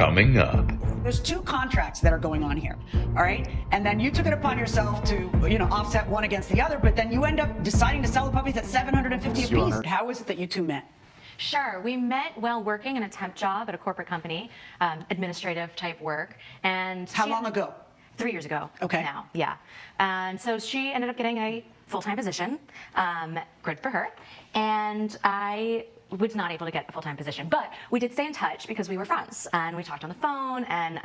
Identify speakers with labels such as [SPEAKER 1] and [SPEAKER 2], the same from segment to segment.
[SPEAKER 1] Coming up.
[SPEAKER 2] There's two contracts that are going on here, all right? And then you took it upon yourself to, offset one against the other, but then you end up deciding to sell the puppies at $750 a piece. How is it that you two met?
[SPEAKER 3] Sure. We met while working in a temp job at a corporate company, administrative type work. And
[SPEAKER 2] How long ago?
[SPEAKER 3] 3 years ago.
[SPEAKER 2] Okay.
[SPEAKER 3] Now, yeah. And so she ended up getting a full-time position. Good for her. And I was not able to get a full-time position, but we did stay in touch because we were friends and we talked on the phone, and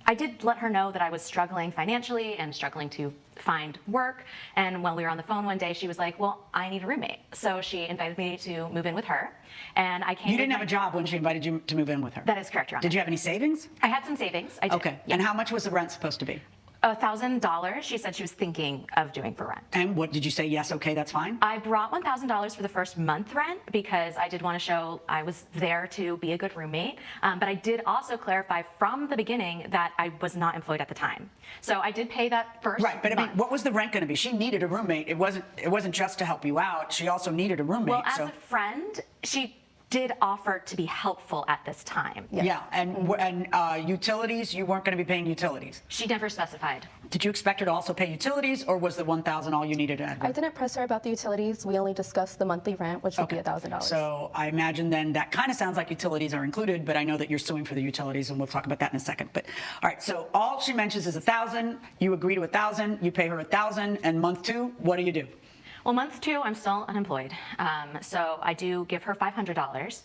[SPEAKER 3] I did let her know that I was struggling financially and struggling to find work. And when we were on the phone one day, she was like, well, I need a roommate. So she invited me to move in with her, and I came.
[SPEAKER 2] You didn't have a job when she invited you to move in with her?
[SPEAKER 3] That is correct, Your Honor.
[SPEAKER 2] Did you have any savings?
[SPEAKER 3] I had some savings. I did.
[SPEAKER 2] Okay.
[SPEAKER 3] Yeah.
[SPEAKER 2] And how much was the rent supposed to be?
[SPEAKER 3] $1,000. She said she was thinking of doing for rent.
[SPEAKER 2] And what did you say? Yes, okay, that's fine.
[SPEAKER 3] I brought $1,000 for the first month rent because I did want to show I was there to be a good roommate. But I did also clarify from the beginning that I was not employed at the time. So I did pay that first.
[SPEAKER 2] Right, but I mean, what was the rent going to be? She needed a roommate. It wasn't just to help you out. She also needed a roommate.
[SPEAKER 3] Well, as a friend, she did offer to be helpful at this time.
[SPEAKER 2] Yes. Yeah, and utilities, you weren't going to be paying utilities.
[SPEAKER 3] She never specified.
[SPEAKER 2] Did you expect her to also pay utilities, or was the $1,000 all you needed to add?
[SPEAKER 4] I didn't press her about the utilities. We only discussed the monthly rent, which would be $1,000.
[SPEAKER 2] So I imagine then that kind of sounds like utilities are included, but I know that you're suing for the utilities, and we'll talk about that in a second. But all right, so all she mentions is $1,000. You agree to $1,000. You pay her $1,000, and month two, what do?
[SPEAKER 3] Well, month two, I'm still unemployed. So I do give her $500,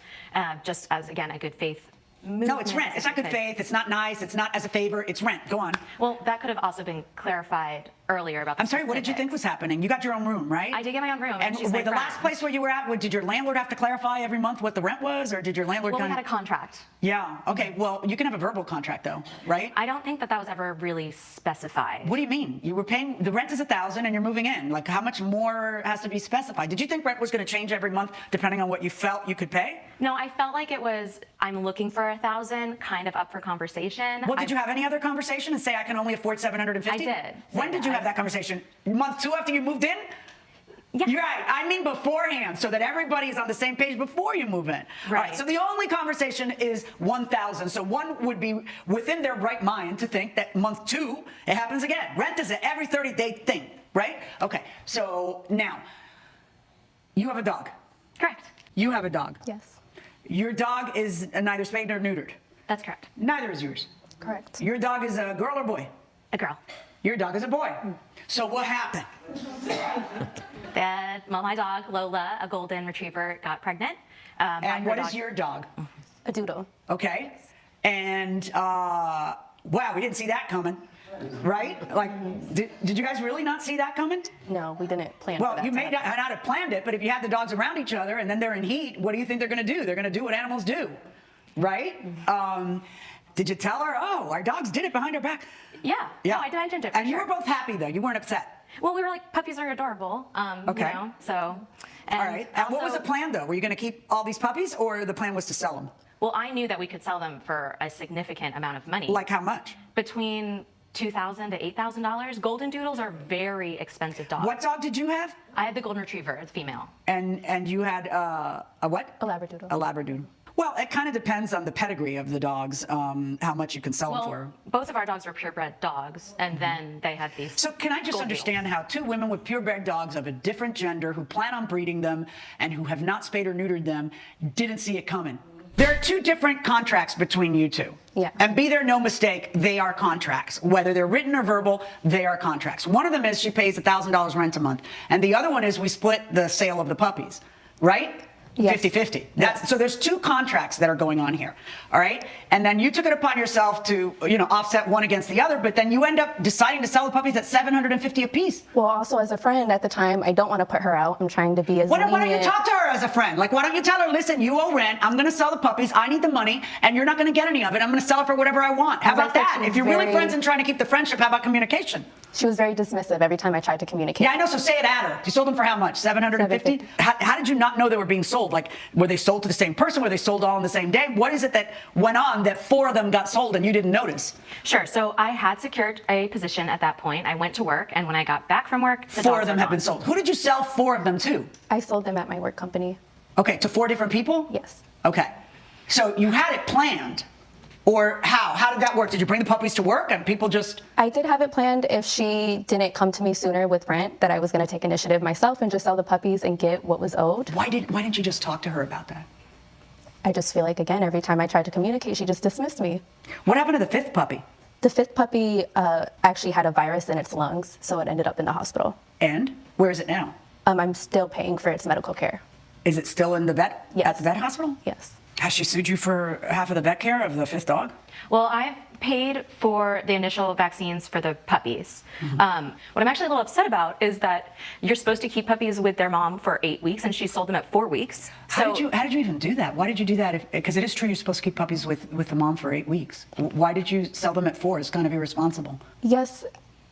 [SPEAKER 3] just as, again, a good faith movement.
[SPEAKER 2] No, it's rent. It's not good faith. It's not nice. It's not as a favor. It's rent. Go on.
[SPEAKER 3] Well, that could have also been clarified earlier about the
[SPEAKER 2] I'm sorry, what did you think was happening? You got your own room, right?
[SPEAKER 3] I did get my own room.
[SPEAKER 2] And
[SPEAKER 3] she's my
[SPEAKER 2] the last place where you were at, did your landlord have to clarify every month what the rent was, or did your landlord
[SPEAKER 3] Well, we had a contract.
[SPEAKER 2] Yeah, okay, well, you can have a verbal contract though, right?
[SPEAKER 3] I don't think that was ever really specified.
[SPEAKER 2] What do you mean? You were paying, the rent is $1,000 and you're moving in. Like, how much more has to be specified? Did you think rent was going to change every month depending on what you felt you could pay?
[SPEAKER 3] No, I felt like it was, I'm looking for $1,000, kind of up for conversation.
[SPEAKER 2] Well, did you have any other conversation and say I can only afford $750?
[SPEAKER 3] I did.
[SPEAKER 2] When did you have that conversation? Month two after you moved in?
[SPEAKER 3] Yeah.
[SPEAKER 2] You're right. I mean beforehand, so that everybody is on the same page before you move in.
[SPEAKER 3] Right.
[SPEAKER 2] All right. So the only conversation is $1,000. So one would be within their right mind to think that month two, it happens again. Rent is an every 30-day thing, right? Okay. So now, you have a dog.
[SPEAKER 3] Correct.
[SPEAKER 2] You have a dog.
[SPEAKER 4] Yes.
[SPEAKER 2] Your dog is neither spayed nor neutered.
[SPEAKER 3] That's correct.
[SPEAKER 2] Neither is yours.
[SPEAKER 4] Correct.
[SPEAKER 2] Your dog is a girl or boy?
[SPEAKER 3] A girl.
[SPEAKER 2] Your dog is a boy. So what happened?
[SPEAKER 3] My dog, Lola, a golden retriever, got pregnant.
[SPEAKER 2] And what is your dog?
[SPEAKER 4] A doodle.
[SPEAKER 2] Okay. And, wow, we didn't see that coming, right? Like, did you guys really not see that coming?
[SPEAKER 4] No, we didn't plan for
[SPEAKER 2] Well,
[SPEAKER 4] that
[SPEAKER 2] you
[SPEAKER 4] to
[SPEAKER 2] may
[SPEAKER 4] happen.
[SPEAKER 2] not have planned it, but if you had the dogs around each other and then they're in heat, what do you think they're going to do? They're going to do what animals do, right? Did you tell her, oh, our dogs did it behind our back?
[SPEAKER 3] Yeah.
[SPEAKER 2] Yeah.
[SPEAKER 3] No, I mentioned it for
[SPEAKER 2] And you
[SPEAKER 3] sure.
[SPEAKER 2] were both happy, though. You weren't upset.
[SPEAKER 3] Well, we were like, puppies are adorable.
[SPEAKER 2] Okay.
[SPEAKER 3] So.
[SPEAKER 2] All right. And what was the plan, though? Were you going to keep all these puppies, or the plan was to sell them?
[SPEAKER 3] Well, I knew that we could sell them for a significant amount of money.
[SPEAKER 2] Like how much?
[SPEAKER 3] Between $2,000 to $8,000. Golden doodles are very expensive dogs.
[SPEAKER 2] What dog did you have?
[SPEAKER 3] I had the golden retriever, the female.
[SPEAKER 2] And you had a what?
[SPEAKER 4] A Labradoodle.
[SPEAKER 2] A Labradoodle. Well, it kind of depends on the pedigree of the dogs, how much you can sell them for.
[SPEAKER 3] Both of our dogs were purebred dogs, and then they had these.
[SPEAKER 2] So can I just
[SPEAKER 3] gold
[SPEAKER 2] understand how two women with purebred dogs of a different gender who plan on breeding them and who have not spayed or neutered them didn't see it coming? There are two different contracts between you two.
[SPEAKER 4] Yeah.
[SPEAKER 2] And be there no mistake, they are contracts. Whether they're written or verbal, they are contracts. One of them is she pays $1,000 rent a month, and the other one is we split the sale of the puppies, right?
[SPEAKER 4] Yes.
[SPEAKER 2] 50-50. So there's two contracts that are going on here, all right? And then you took it upon yourself to, offset one against the other, but then you end up deciding to sell the puppies at $750 a piece.
[SPEAKER 4] Well, also as a friend at the time, I don't want to put her out. I'm trying to be as
[SPEAKER 2] Why don't you
[SPEAKER 4] lenient.
[SPEAKER 2] talk to her as a friend? Like, why don't you tell her, listen, you owe rent, I'm going to sell the puppies, I need the money, and you're not going to get any of it. I'm going to sell it for whatever I want. How
[SPEAKER 4] As I
[SPEAKER 2] about
[SPEAKER 4] said,
[SPEAKER 2] that?
[SPEAKER 4] she
[SPEAKER 2] If you're
[SPEAKER 4] was
[SPEAKER 2] really
[SPEAKER 4] very-
[SPEAKER 2] friends and trying to keep the friendship, how about communication?
[SPEAKER 4] She was very dismissive every time I tried to communicate.
[SPEAKER 2] Yeah, I know, so say it at her. You sold them for how much? $750?
[SPEAKER 4] $750.
[SPEAKER 2] How did you not know they were being sold? Like, were they sold to the same person? Were they sold all on the same day? What is it that went on that four of them got sold and you didn't notice?
[SPEAKER 3] Sure. So I had secured a position at that point. I went to work, and when I got back from work, the
[SPEAKER 2] Four
[SPEAKER 3] dogs
[SPEAKER 2] of them
[SPEAKER 3] were
[SPEAKER 2] have been
[SPEAKER 3] gone.
[SPEAKER 2] sold. Who did you sell four of them to?
[SPEAKER 4] I sold them at my work company.
[SPEAKER 2] Okay, to four different people?
[SPEAKER 4] Yes.
[SPEAKER 2] Okay. So you had it planned. Or how? How did that work? Did you bring the puppies to work and people just...
[SPEAKER 4] I did have it planned if she didn't come to me sooner with rent that I was going to take initiative myself and just sell the puppies and get what was owed.
[SPEAKER 2] Why didn't you just talk to her about that?
[SPEAKER 4] I just feel like, again, every time I tried to communicate, she just dismissed me.
[SPEAKER 2] What happened to the fifth puppy?
[SPEAKER 4] The fifth puppy actually had a virus in its lungs, so it ended up in the hospital.
[SPEAKER 2] And where is it now?
[SPEAKER 4] I'm still paying for its medical care.
[SPEAKER 2] Is it still in the vet?
[SPEAKER 4] Yes.
[SPEAKER 2] At the vet hospital?
[SPEAKER 4] Yes.
[SPEAKER 2] Has she sued you for half of the vet care of the fifth dog?
[SPEAKER 3] Well, I've paid for the initial vaccines for the puppies. What I'm actually a little upset about is that you're supposed to keep puppies with their mom for 8 weeks, and she sold them at 4 weeks.
[SPEAKER 2] How did you even do that? Why did you do that? Because it is true you're supposed to keep puppies with the mom for 8 weeks. Why did you sell them at 4? It's kind of irresponsible.
[SPEAKER 4] Yes,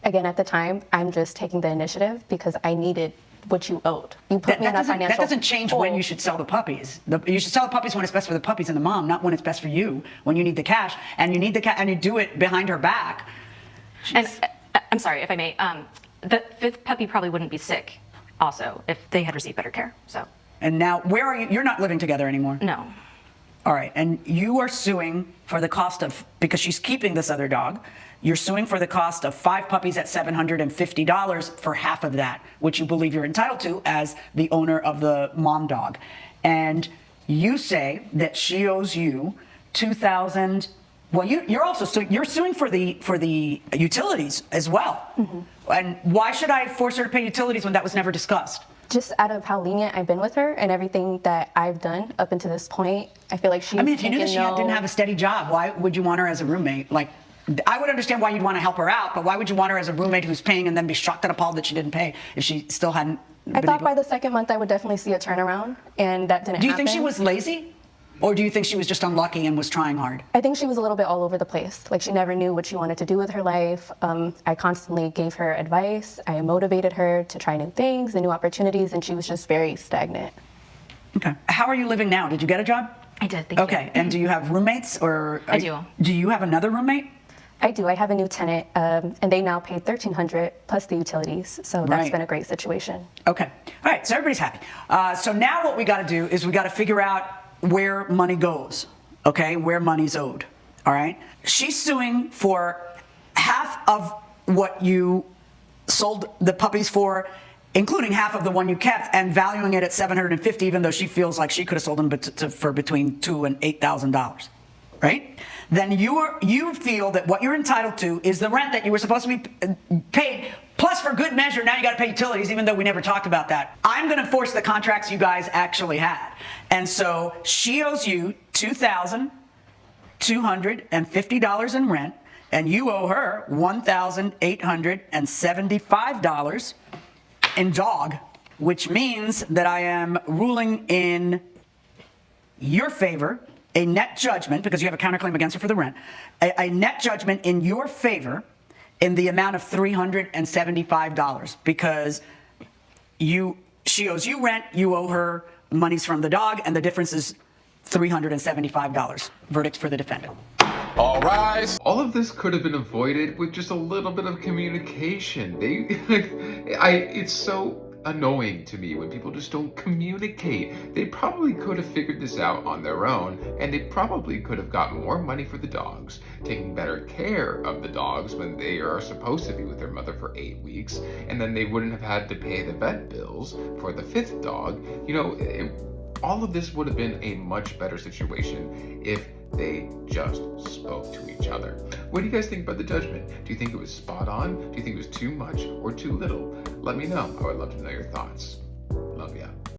[SPEAKER 4] again, at the time, I'm just taking the initiative because I needed what you owed. You put me in a financial...
[SPEAKER 2] That doesn't change when you should sell the puppies. You should sell the puppies when it's best for the puppies and the mom, not when it's best for you, when you need the cash, and you need the and you do it behind her back.
[SPEAKER 3] And I'm sorry, if I may, the fifth puppy probably wouldn't be sick also if they had received better care, so.
[SPEAKER 2] And now, where are you? You're not living together anymore?
[SPEAKER 3] No.
[SPEAKER 2] All right, and you are suing for the cost of, because she's keeping this other dog, you're suing for the cost of 5 puppies at $750 for half of that, which you believe you're entitled to as the owner of the mom dog. And you say that she owes you $2,000. Well, you're also suing for the utilities as well. And why should I force her to pay utilities when that was never discussed?
[SPEAKER 4] Just out of how lenient I've been with her and everything that I've done up until this point, I feel like she's...
[SPEAKER 2] I mean, if you knew that she didn't have a steady job, why would you want her as a roommate? Like, I would understand why you'd want to help her out, but why would you want her as a roommate who's paying and then be shocked and appalled that she didn't pay if she still hadn't
[SPEAKER 4] I thought by the second month I would definitely see a turnaround, and that didn't happen.
[SPEAKER 2] Do you think she was lazy? Or do you think she was just unlucky and was trying hard?
[SPEAKER 4] I think she was a little bit all over the place. Like, she never knew what she wanted to do with her life. I constantly gave her advice. I motivated her to try new things and new opportunities, and she was just very stagnant.
[SPEAKER 2] Okay. How are you living now? Did you get a job?
[SPEAKER 3] I did, thank you.
[SPEAKER 2] Okay, and do you have roommates or?
[SPEAKER 3] I do.
[SPEAKER 2] Do you have another roommate?
[SPEAKER 4] I do. I have a new tenant, and they now pay $1,300 plus the utilities. So that's
[SPEAKER 2] Right.
[SPEAKER 4] been a great situation.
[SPEAKER 2] Okay. All right, so everybody's happy. So now what we got to do is we got to figure out where money goes, okay? Where money's owed, all right? She's suing for half of what you sold the puppies for, including half of the one you kept, and valuing it at $750, even though she feels like she could have sold them for between $2,000 and $8,000, right? Then you feel that what you're entitled to is the rent that you were supposed to be paid, plus for good measure, now you got to pay utilities, even though we never talked about that. I'm going to enforce the contracts you guys actually had. And so she owes you $2,250 in rent, and you owe her $1,875 in dog, which means that I am ruling in your favor, a net judgment, because you have a counterclaim against her for the rent, a net judgment in your favor in the amount of $375, because she owes you rent, you owe her monies from the dog, and the difference is $375. Verdict for the defendant.
[SPEAKER 1] All rise. All of this could have been avoided with just a little bit of communication. It's so annoying to me when people just don't communicate. They probably could have figured this out on their own, and they probably could have gotten more money for the dogs, taking better care of the dogs when they are supposed to be with their mother for 8 weeks, and then they wouldn't have had to pay the vet bills for the 5th dog. You know, all of this would have been a much better situation if they just spoke to each other. What do you guys think about the judgment? Do you think it was spot on? Do you think it was too much or too little? Let me know. I would love to know your thoughts. Love ya.